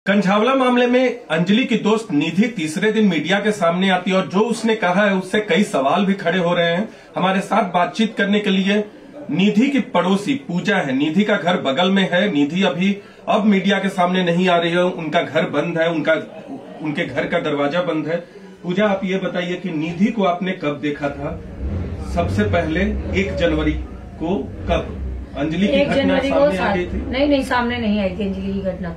कंझावला मामले में अंजलि की दोस्त निधि तीसरे दिन मीडिया के सामने आती है और जो उसने कहा है उससे कई सवाल भी खड़े हो रहे हैं। हमारे साथ बातचीत करने के लिए निधि की पड़ोसी पूजा है। निधि का घर बगल में है। निधि अब मीडिया के सामने नहीं आ रही है। उनका घर बंद है, उनके घर का दरवाजा बंद है। पूजा, आप ये बताइए कि निधि को आपने कब देखा था? सबसे पहले 1 जनवरी को कब अंजलि की घटना सामने आ गई थी? नहीं, सामने नहीं आई थी अंजलि की घटना।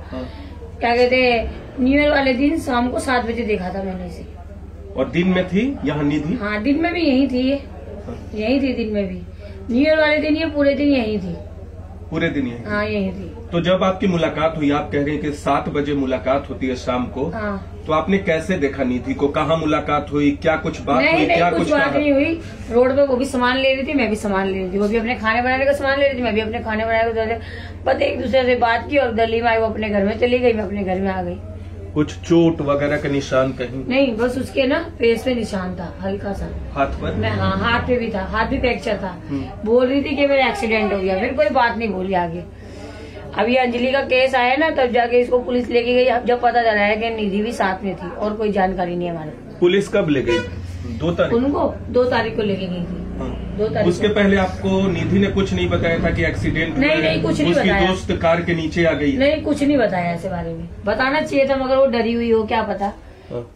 क्या कहते हैं, न्यू ईयर वाले दिन शाम को 7 बजे देखा था मैंने इसे। और दिन में थी यहाँ निधि? हाँ, दिन में भी यही थी ये। यही थी दिन में भी। न्यू ईयर वाले दिन ये पूरे दिन यही थी। पूरे दिन यही? हाँ, यही थी। तो जब आपकी मुलाकात हुई, आप कह रहे हैं कि 7 बजे मुलाकात होती है शाम को। हाँ। तो आपने कैसे देखा निधि को? कहाँ मुलाकात हुई? क्या कुछ बात हुई? क्या कुछ बात नहीं हुई। रोड पे वो भी सामान ले रही थी, मैं भी सामान ले रही थी। वो भी अपने खाने बनाने का सामान ले रही थी, मैं भी अपने खाने बनाने का। बस एक दूसरे से बात की और गली में आई। वो अपने घर में चली गई, मैं अपने घर में आ गई। कुछ चोट वगैरह का निशान कहीं? नहीं, बस उसके ना फेस पे निशान था हल्का सा। हाथ पर? हाँ, हाथ पे भी था। हाथ भी फ्रैक्चर था। बोल रही थी कि मेरा एक्सीडेंट हो गया। फिर कोई बात नहीं बोली आगे। अभी अंजलि का केस आया ना, तब जाके इसको पुलिस लेके गई। अब जब पता चला है कि निधि भी साथ में थी और कोई जानकारी नहीं हमारे। पुलिस कब ले गई? 2 तारीख? उनको 2 तारीख को लेके गई थी। हाँ। 2 तारीख। उसके पहले आपको निधि ने कुछ नहीं बताया था कि एक्सीडेंट? नहीं, कुछ नहीं बताया। उसकी दोस्त कार के नीचे आ गई? नहीं, कुछ नहीं बताया ऐसे बारे में। बताना चाहिए था मगर वो डरी हुई हो, क्या पता,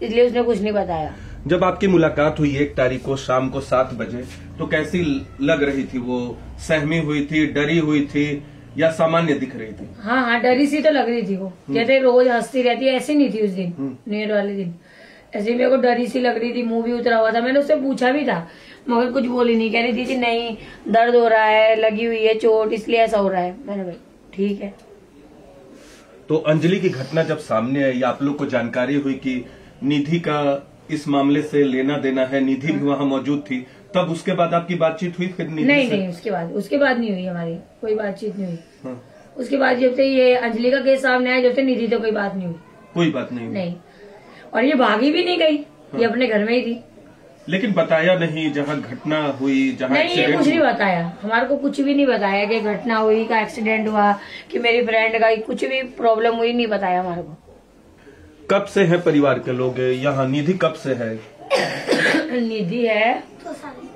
इसलिए उसने कुछ नहीं बताया। जब आपकी मुलाकात हुई 1 तारीख को शाम को 7 बजे, तो कैसी लग रही थी वो? सहमी हुई थी, डरी हुई थी या सामान्य दिख रही थी? हाँ, डरी सी तो लग रही थी वो। कहते रोज हंसती रहती है, ऐसी नहीं थी उस दिन। न्यू ईयर वाले दिन ऐसे मेरे को डरी सी लग रही थी। मुंह भी उतरा हुआ था। मैंने उससे पूछा भी था मगर कुछ बोली नहीं। कह रही थी नहीं, दर्द हो रहा है, लगी हुई है चोट, इसलिए ऐसा हो रहा है। मैंने भाई ठीक है। तो अंजलि की घटना जब सामने आई, आप लोग को जानकारी हुई कि निधि का इस मामले से लेना देना है, निधि भी वहाँ मौजूद थी, तब उसके बाद आपकी बातचीत हुई फिर निधि से? नहीं, उसके बाद नहीं हुई हमारी कोई बातचीत नहीं हुई। हाँ। उसके बाद जब से ये अंजलि का केस सामने आया, जब से निधि तो कोई बात नहीं हुई। कोई बात नहीं? नहीं। और ये भागी भी नहीं गई। हाँ। ये अपने घर में ही थी। लेकिन बताया नहीं जहाँ घटना हुई, जहाँ नहीं, ये कुछ नहीं बताया। हमारे को कुछ भी नहीं बताया कि घटना हुई, का एक्सीडेंट हुआ, कि मेरी फ्रेंड का कुछ भी प्रॉब्लम हुई, नहीं बताया हमारे को। कब से है परिवार के लोग यहाँ? निधि कब से है? निधि है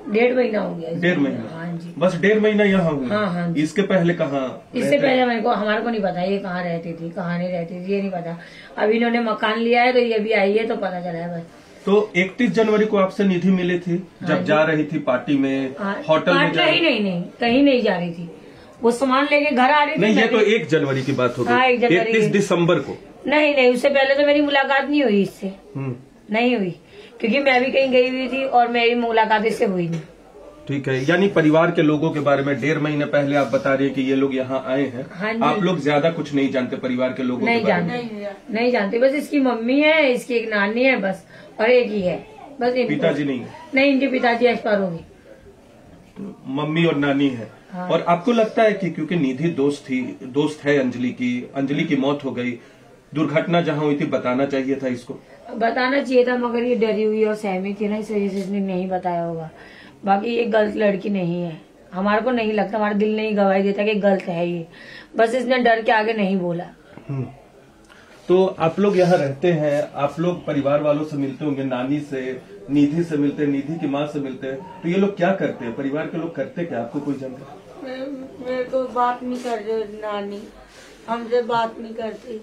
1.5 महीना हो गया। 1.5 महीना? हाँ जी। बस 1.5 महीना यहाँ हुई? हाँ। इसके पहले कहाँ? इससे पहले हमारे को नहीं पता ये कहाँ रहती थी, कहाँ नहीं रहती थी, ये नहीं पता। अभी इन्होंने मकान लिया है तो ये भी आई है तो पता चला है बस। तो 31 जनवरी को आपसे निधि मिली थी जब जा रही थी पार्टी में, होटल में? नहीं, कहीं नहीं जा रही थी। वो सामान लेके घर आ रही थी। नहीं, ये तो 1 जनवरी की बात हो गई। 31 दिसंबर को? नहीं, उससे पहले तो मेरी मुलाकात नहीं हुई इससे। नहीं हुई, क्योंकि मैं भी कहीं गई हुई थी और मेरी मुलाकात इससे हुई नहीं। ठीक है। यानी परिवार के लोगों के बारे में 1.5 महीने पहले आप बता रही हैं कि ये लोग यहाँ आए हैं। हाँ, आप लोग ज्यादा कुछ नहीं जानते परिवार के लोगों के बारे में? नहीं जानते। बस इसकी मम्मी है, इसकी एक नानी है बस, और एक ही है बस। पिताजी नहीं? नहीं, इनके पिताजी एक्सपायर हो गए। मम्मी और नानी है। हाँ। और आपको लगता है कि क्योंकि निधि दोस्त है अंजलि की मौत हो गई, दुर्घटना जहाँ हुई थी बताना चाहिए था इसको? बताना चाहिए था मगर ये डरी हुई और सहमी थी ना, इस वजह से इसने नहीं बताया होगा। बाकी ये गलत लड़की नहीं है, हमारे को नहीं लगता, हमारा दिल नहीं गवाही देता कि गलत है ये। बस इसने डर के आगे नहीं बोला। तो आप लोग यहाँ रहते हैं, आप लोग परिवार वालों से मिलते होंगे, नानी से, निधि से मिलते हैं, निधि की माँ से मिलते हैं, तो ये लोग क्या करते हैं? परिवार के लोग करते क्या? आपको कोई जानकारी? मेरे को बात नहीं कर रहे नानी, हमसे बात नहीं करती।